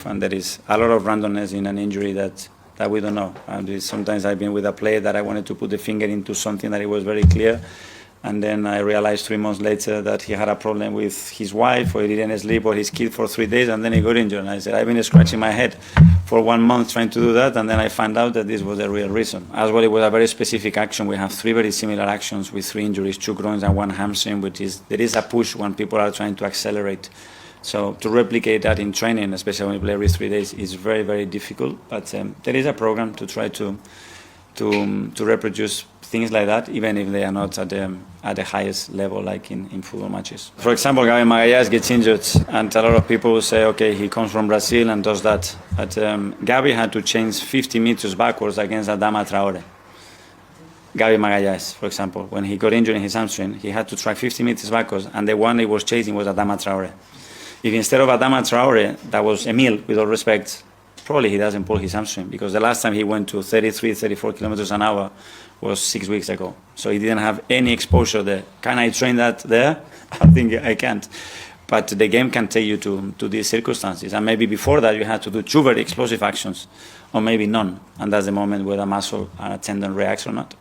And there is a lot of randomness in an injury that we don't know. And sometimes I've been with a player that I wanted to put the finger into something that it was very clear, and then I realized 3 months later that he had a problem with his wife, or he didn't sleep, or his kid for 3 days, and then he got injured. And I said, I've been scratching my head for 1 month trying to do that, and then I found out that this was the real reason. As well, it was a very specific action. We have 3 very similar actions with 3 injuries, 2 groins and 1 hamstring, which is, there is a push when people are trying to accelerate. So to replicate that in training, especially when you play every 3 days, is very, very difficult. But there is a program to try to reproduce things like that, even if they are not at the highest level, like in football matches. For example, Gabi Magalhães gets injured, and a lot of people will say, okay, he comes from Brazil and does that. But Gabi had to change 50 meters backwards against Adama Traore. Gabi Magalhães, for example, when he got injured in his hamstring, he had to track 50 meters backwards, and the one he was chasing was Adama Traore. If instead of Adama Traore, that was Emil, with all respect, probably he doesn't pull his hamstring, because the last time he went to 33, 34 kilometers an hour was 6 weeks ago. So he didn't have any exposure there. Can I train that there? I think I can't. But the game can take you to these circumstances. And maybe before that you had to do 2 very explosive actions, or maybe none. And that's the moment where the muscle and a tendon reacts or not.